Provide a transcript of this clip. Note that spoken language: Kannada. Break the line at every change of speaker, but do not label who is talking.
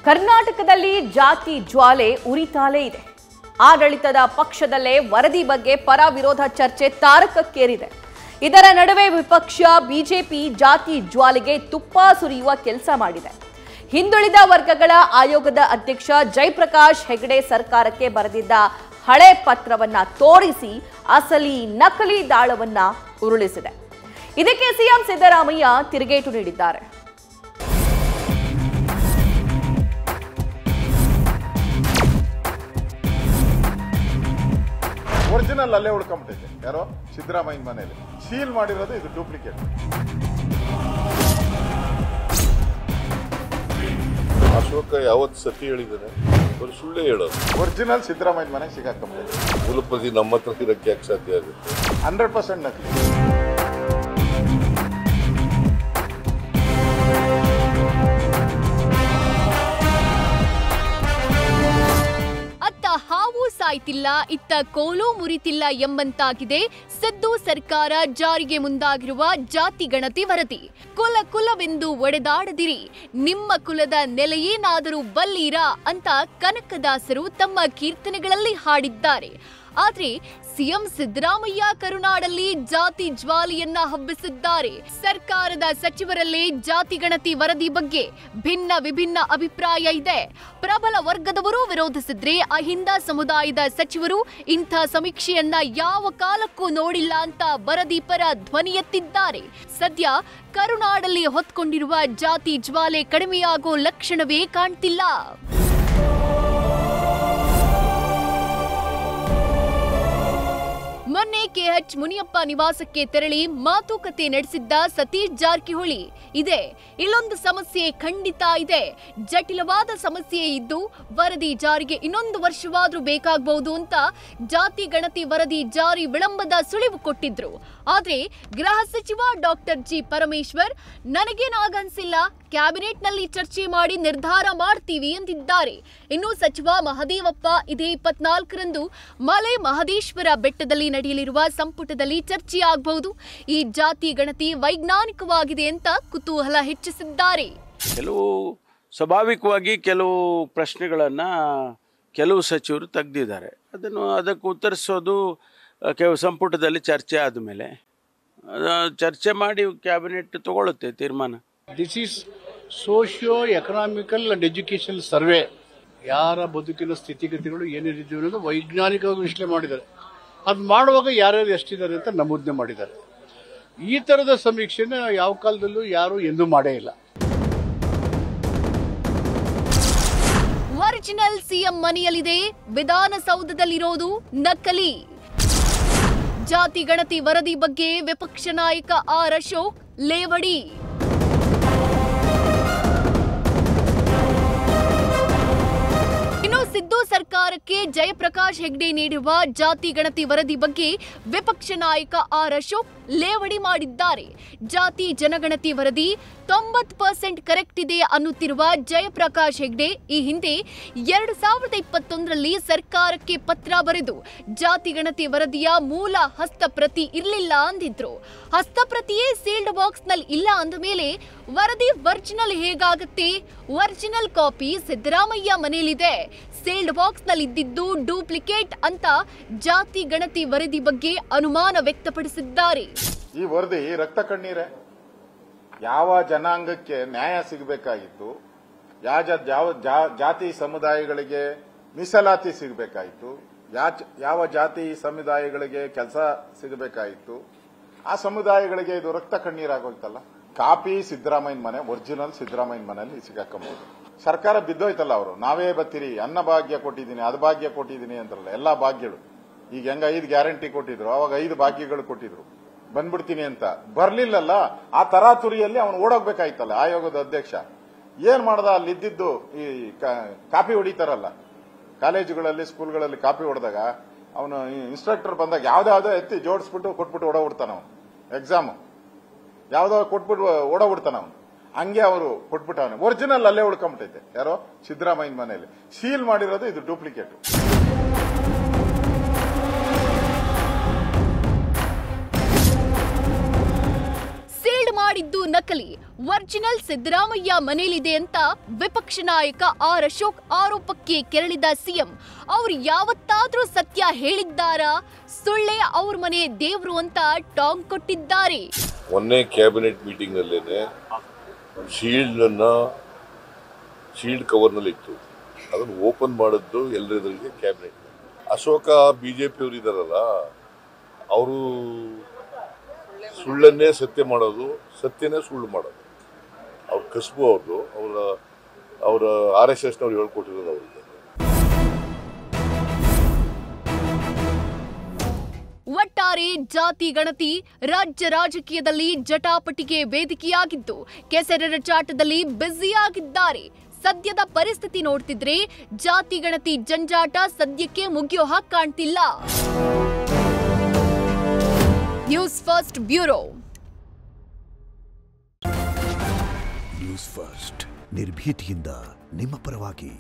ಕರ್ನಾಟಕದಲ್ಲಿ ಜಾತಿ ಜ್ವಾಲೆ ಉರಿತಾಲೇ ಇದೆ. ಆಡಳಿತದ ಪಕ್ಷದಲ್ಲೇ ವರದಿ ಬಗ್ಗೆ ಪರ ವಿರೋಧ ಚರ್ಚೆ ತಾರಕಕ್ಕೇರಿದೆ. ಇದರ ನಡುವೆ ವಿಪಕ್ಷ ಬಿಜೆಪಿ ಜಾತಿ ಜ್ವಾಲೆಗೆ ತುಪ್ಪ ಸುರಿಯುವ ಕೆಲಸ ಮಾಡಿದೆ. ಹಿಂದುಳಿದ ವರ್ಗಗಳ ಆಯೋಗದ ಅಧ್ಯಕ್ಷ ಜಯಪ್ರಕಾಶ್ ಹೆಗಡೆ ಸರ್ಕಾರಕ್ಕೆ ಬರೆದಿದ್ದ ಹಳೆ ಪತ್ರವನ್ನ ತೋರಿಸಿ ಅಸಲಿ ನಕಲಿ ದಾಳವನ್ನ ಉರುಳಿಸಿದೆ. ಇದಕ್ಕೆ ಸಿಎಂ ಸಿದ್ದರಾಮಯ್ಯ ತಿರುಗೇಟು ನೀಡಿದ್ದಾರೆ.
ಒರಿಜಿನಲ್ ಅಲ್ಲೇ ಉಳ್ಕೊಂಬಿಟ್ಟಿದೆ. ಯಾರೋ ಸಿದ್ದರಾಮಯ್ಯನ ಮನೆಯಲ್ಲಿ ಸೀಲ್ ಮಾಡಿರೋದು ಇದು ಡೂಪ್ಲಿಕೇಟ್.
ಅಶೋಕ ಯಾವತ್ತು ಸತಿ ಹೇಳಿದ್ದಾರೆ, ಅವರು ಸುಳ್ಳೇ ಹೇಳೋದು.
ಒರಿಜಿನಲ್ ಸಿದ್ದರಾಮಯ್ಯನ ಮನೆಗೆ ಸಿಗಾಕೊಂಬಿಟ್ಟಿದೆ.
ಮೂಲಪ್ರತಿ ನಮ್ಮ ಹತ್ರ ಇರಕ್ಕೆ ಯಾಕೆ ಸಾಧ್ಯ ಆಗುತ್ತೆ?
100% ನಕಲಿ.
ಹಾವು ಸಾಯ್ತಿಲ್ಲ, ಇತ್ತ ಕೋಲು ಮುರಿತಿಲ್ಲ ಎಂಬಂತಾಗಿದೆ ಸಿದ್ದು ಸರ್ಕಾರ ಜಾರಿಗೆ ಮುಂದಾಗಿರುವ ಜಾತಿ ಗಣತಿ ವರದಿ. ಕುಲವೆಂದು ಒಡೆದಾಡದಿರಿ, ನಿಮ್ಮ ಕುಲದ ನೆಲೆಯೇನಾದರೂ ಬಲ್ಲೀರಾ ಅಂತ ಕನಕದಾಸರು ತಮ್ಮ ಕೀರ್ತನೆಗಳಲ್ಲಿ ಹಾಡಿದ್ದಾರೆ. ಆದ್ರೆ ಸಿಎಂ ಸಿದ್ದರಾಮಯ್ಯ ಕರುನಾಡಲ್ಲಿ ಜಾತಿ ಜ್ವಾಲೆಯನ್ನ ಹಬ್ಬಿಸಿದ್ದಾರೆ. ಸರ್ಕಾರದ ಸಚಿವರಲ್ಲೇ ಜಾತಿ ಗಣತಿ ವರದಿ ಬಗ್ಗೆ ವಿಭಿನ್ನ ಅಭಿಪ್ರಾಯ ಇದೆ. ಪ್ರಬಲ ವರ್ಗದವರು ವಿರೋಧಿಸಿದ್ರೆ ಅಹಿಂದ ಸಮುದಾಯದ ಸಚಿವರು ಇಂಥ ಸಮೀಕ್ಷೆಯನ್ನ ಯಾವ ಕಾಲಕ್ಕೂ ನೋಡಿಲ್ಲ ಅಂತ ವರದಿ ಪರ ಧ್ವನಿ ಎತ್ತಿದ್ದಾರೆ. ಸದ್ಯ ಕರುನಾಡಲ್ಲಿ ಹೊತ್ಕೊಂಡಿರುವ ಜಾತಿ ಜ್ವಾಲೆ ಕಡಿಮೆಯಾಗೋ ಲಕ್ಷಣವೇ ಕಾಣ್ತಿಲ್ಲ. ಮೊನ್ನೆ ಕೆಎಚ್ ಮುನಿಯಪ್ಪ ನಿವಾಸಕ್ಕೆ ತೆರಳಿ ಮಾತುಕತೆ ನಡೆಸಿದ್ದ ಸತೀಶ್ ಜಾರಕಿಹೊಳಿ ಇದೆ. ಇಲ್ಲೊಂದು ಸಮಸ್ಯೆ ಖಂಡಿತ ಇದೆ. ಜಟಿಲವಾದ ಸಮಸ್ಯೆ ಇದ್ದು ವರದಿ ಜಾರಿಗೆ ಇನ್ನೊಂದು ವರ್ಷವಾದ್ರೂ ಬೇಕಾಗಬಹುದು ಅಂತ ಜಾತಿ ಗಣತಿ ವರದಿ ಜಾರಿ ವಿಳಂಬದ ಸುಳಿವು ಕೊಟ್ಟಿದ್ರು. ಆದ್ರೆ ಗೃಹ ಸಚಿವ ಡಾಕ್ಟರ್ ಜಿ ಪರಮೇಶ್ವರ್ ನನಗೇನಾಗನ್ಸಿಲ್ಲ, ಕ್ಯಾಬಿನೆಟ್ನಲ್ಲಿ ಚರ್ಚೆ ಮಾಡಿ ನಿರ್ಧಾರ ಮಾಡ್ತೀವಿ ಎಂದಿದ್ದಾರೆ. ಇನ್ನು ಸಚಿವ ಮಹದೇವಪ್ಪ ಇದೇ 24ರಂದು ಮಲೆ ಮಹದೇಶ್ವರ ಬೆಟ್ಟದಲ್ಲಿ ನಡೆಯಲಿರುವ ಸಂಪುಟದಲ್ಲಿ ಚರ್ಚೆಯಾಗಬಹುದು. ಈ ಜಾತಿ ಗಣತಿ ವೈಜ್ಞಾನಿಕವಾಗಿದೆ ಅಂತ ಕುತೂಹಲ ಹೆಚ್ಚಿಸಿದ್ದಾರೆ.
ಕೆಲವು ಸ್ವಾಭಾವಿಕವಾಗಿ ಕೆಲವು ಪ್ರಶ್ನೆಗಳನ್ನು ಕೆಲವು ಸಚಿವರು ತೆಗೆದಿದ್ದಾರೆ. ಅದಕ್ಕೆ ಉತ್ತರಿಸೋದು ಕೆಲವು ಸಂಪುಟದಲ್ಲಿ ಚರ್ಚೆ ಆದಮೇಲೆ ಚರ್ಚೆ ಮಾಡಿ ಕ್ಯಾಬಿನೆಟ್ ತಗೊಳ್ಳುತ್ತೆ ತೀರ್ಮಾನ.
This is socio economical and educational survey. ಯಾರ ಬದುಕಿನ ಸ್ಥಿತಿಗತಿಗಳು ಏನೇನಿದೆ ಅನ್ನೋದು ವೈಜ್ಞಾನಿಕವಾಗಿ ವಿಶ್ಲೇಷಣೆ ಮಾಡಿದ್ದಾರೆ. ಅದು ಮಾಡುವಾಗ ಯಾರ್ಯಾರು ಎಷ್ಟಿದ್ದಾರೆ ಅಂತ ನಮೂದನೆ ಮಾಡಿದ್ದಾರೆ. ಈ ತರದ ಸಮೀಕ್ಷೆನ ಯಾವ ಕಾಲದಲ್ಲೂ ಯಾರು ಎಂದೂ ಮಾಡೇ ಇಲ್ಲ.
ಒರಿಜಿನಲ್ ಸಿಎಂ ಮನೆಯಲ್ಲಿದೆ, ವಿಧಾನಸೌಧದಲ್ಲಿರೋದು ನಕಲಿ. ಜಾತಿ ಗಣತಿ ವರದಿ ಬಗ್ಗೆ ವಿಪಕ್ಷ ನಾಯಕ ಆರ್ ಅಶೋಕ್ ಲೇವಡಿ. ಸಿದ್ದು ಸರ್ಕಾರಕ್ಕೆ ಜಯಪ್ರಕಾಶ್ ಹೆಗ್ಡೆ ನೀಡಿರುವ ಜಾತಿ ಗಣತಿ ವರದಿ ಬಗ್ಗೆ ವಿಪಕ್ಷ ನಾಯಕ ಆರ್ ಅಶೋಕ್ ಲೇವಡಿ ಮಾಡಿದ್ದಾರೆ. ಜಾತಿ ಜನಗಣತಿ ವರದಿ 90% ಕರೆಕ್ಟ್ ಇದೆ ಅನ್ನುತ್ತಿರುವ ಜಯಪ್ರಕಾಶ್ ಹೆಗ್ಡೆ ಈ ಹಿಂದೆ 2021ರಲ್ಲಿ ಸರ್ಕಾರಕ್ಕೆ ಪತ್ರ ಬರೆದು ಜಾತಿ ಗಣತಿ ವರದಿಯ ಮೂಲ ಹಸ್ತಪ್ರತಿ ಇರಲಿಲ್ಲ ಅಂದಿದ್ರು. ಹಸ್ತಪ್ರತಿಯೇ ಸೀಲ್ಡ್ ಬಾಕ್ಸ್ ನಲ್ಲಿ ಇಲ್ಲ ಅಂದ ಮೇಲೆ ವರದಿ ಒರಿಜಿನಲ್ ಹೇಗಾಗುತ್ತೆ? ಒರಿಜಿನಲ್ ಕಾಪಿ ಸಿದ್ದರಾಮಯ್ಯ ಮನೆಯಲ್ಲಿದೆ, ಸೀಲ್ಡ್ ಬಾಕ್ಸ್ ನಲ್ಲಿ ಇದ್ದಿದ್ದು ಡೂಪ್ಲಿಕೇಟ್ ಅಂತ ಜಾತಿ ಗಣತಿ ವರದಿ ಬಗ್ಗೆ ಅನುಮಾನ ವ್ಯಕ್ತಪಡಿಸಿದ್ದಾರೆ.
ಈ ವರದಿ ರಕ್ತ ಕಣ್ಣೀರೇ. ಯಾವ ಜನಾಂಗಕ್ಕೆ ನ್ಯಾಯ ಸಿಗಬೇಕಾಗಿತ್ತು, ಯಾವ ಜಾತಿ ಸಮುದಾಯಗಳಿಗೆ ಮೀಸಲಾತಿ ಸಿಗಬೇಕಾಯಿತು, ಯಾವ ಜಾತಿ ಸಮುದಾಯಗಳಿಗೆ ಕೆಲಸ ಸಿಗಬೇಕಾಯಿತು, ಆ ಸಮುದಾಯಗಳಿಗೆ ಇದು ರಕ್ತ ಕಣ್ಣೀರಾಗೋಯ್ತಲ್ಲ. ಕಾಪಿ ಸಿದ್ದರಾಮಯ್ಯನ ಮನೆ, ಒರಿಜಿನಲ್ ಸಿದ್ದರಾಮಯ್ಯನ ಮನೆಯಲ್ಲಿ ಸಿಗಾಕೊಂಬಹುದು. ಸರ್ಕಾರ ಬಿದ್ದೋಯ್ತಲ್ಲ. ಅವರು ನಾವೇ ಬತ್ತೀರಿ, ಅನ್ನ ಭಾಗ್ಯ ಕೊಟ್ಟಿದ್ದೀನಿ, ಅದು ಭಾಗ್ಯ ಕೊಟ್ಟಿದ್ದೀನಿ ಅಂತಾರಲ್ಲ, ಎಲ್ಲಾ ಭಾಗ್ಯಗಳು. ಈಗ ಹೆಂಗ 5 ಗ್ಯಾರಂಟಿ ಕೊಟ್ಟಿದ್ರು, ಅವಾಗ 5 ಭಾಗ್ಯಗಳು ಕೊಟ್ಟಿದ್ರು. ಬಂದ್ಬಿಡ್ತೀನಿ ಅಂತ ಬರ್ಲಿಲ್ಲಲ್ಲ. ಆ ತರಾತುರಿಯಲ್ಲಿ ಅವನು ಓಡೋಗ್ಬೇಕಾಯ್ತಲ್ಲ ಆಯೋಗದ ಅಧ್ಯಕ್ಷ. ಏನ್ ಮಾಡ್ದ? ಅಲ್ಲಿದ್ದು ಈ ಕಾಪಿ ಹೊಡಿತಾರಲ್ಲ ಕಾಲೇಜುಗಳಲ್ಲಿ, ಸ್ಕೂಲ್ಗಳಲ್ಲಿ ಕಾಪಿ ಹೊಡೆದಾಗ ಅವನು ಇನ್ಸ್ಟ್ರಕ್ಟರ್ ಬಂದಾಗ ಯಾವ್ದಾವ್ದೋ ಎತ್ತಿ ಜೋಡಿಸ್ಬಿಟ್ಟು ಕೊಟ್ಬಿಟ್ಟು ಓಡೋಗ್ಬಿಡ್ತಾನ. ಅವನು ಎಕ್ಸಾಮ್ ಯಾವ್ದೋ ಕೊಟ್ಬಿಟ್ಟು ಓಡೋಗ್ಬಿಡ್ತಾನ ಅವನು. ಹಂಗೆ ಅವರು ಕೊಟ್ಬಿಟ್ಟವನೆ. ಒರಿಜಿನಲ್ ಅಲ್ಲೇ ಉಳ್ಕೊಂಬಿಟ್ಟೈತೆ. ಯಾರೋ ಸಿದ್ದರಾಮಯ್ಯನ ಮನೆಯಲ್ಲಿ ಸೀಲ್ ಮಾಡಿರೋದು ಇದು ಡೂಪ್ಲಿಕೇಟ್.
ಸೀಲ್ಡ್ ಮಾಡಿದ್ದು ನಕಲಿ, ಒರಿಜಿನಲ್ ಸಿದ್ದರಾಮಯ್ಯ ಮನೇಲಿದೆ ಅಂತ ವಿಪಕ್ಷ ನಾಯಕ ಆರ್ ಅಶೋಕ್ ಆರೋಪಕ್ಕೆ ಕೆರಳಿದ ಸಿಎಂ, ಅವ್ರು ಯಾವತ್ತಾದ್ರೂ ಸತ್ಯ ಹೇಳಿದ್ದಾರಾ? ಸುಳ್ಳೆ ಅವ್ರ ಮನೆ ದೇವ್ರು ಅಂತ ಟಾಂಗ್ ಕೊಟ್ಟಿದ್ದಾರೆ.
ಮೊನ್ನೆ ಕ್ಯಾಬಿನೆಟ್ ಮೀಟಿಂಗ್ ನಲ್ಲೇನೆ ಶೀಲ್ಡ್ ಕವರ್ನಲ್ಲಿ ಇತ್ತು, ಅದನ್ನು ಓಪನ್ ಮಾಡಿದ್ದು ಎಲ್ಲರಿಗೆ ಕ್ಯಾಬಿನೆಟ್. ಅಶೋಕ ಬಿಜೆಪಿ ಅವರು ಇದಾರಲ್ಲ, ಅವರು ಸುಳ್ಳನ್ನೇ ಸತ್ಯ ಮಾಡೋದು, ಸತ್ಯನೇ ಸುಳ್ಳು ಮಾಡೋದು ಅವ್ರ ಕಸುಬು ಅವ್ರದ್ದು. ಅವರ RSSನವ್ರು ಹೇಳ್ಕೊಟ್ಟಿರೋದು ಅವ್ರಿಗೆ.
ಒಟ್ಟಾರೆ ಜಾತಿ ಗಣತಿ ರಾಜ್ಯ ರಾಜಕೀಯದಲ್ಲಿ ಜಟಾಪಟಿಗೆ ವೇದಿಕೆಯಾಗಿದ್ದು, ಕೆಸರರ ಚಾಟದಲ್ಲಿ ಬ್ಯುಸಿಯಾಗಿದ್ದಾರೆ. ಸದ್ಯದ ಪರಿಸ್ಥಿತಿ ನೋಡ್ತಿದ್ರೆ ಜಾತಿ ಗಣತಿ ಜಂಜಾಟ ಸದ್ಯಕ್ಕೆ ಮುಗಿಯೋ ಹಾಗೆ ಕಾಣ್ತಿಲ್ಲ. News first bureau.
News first ನಿರ್ಭೀತಿಯಿಂದ ನಿಮ್ಮ ಪರವಾಗಿ.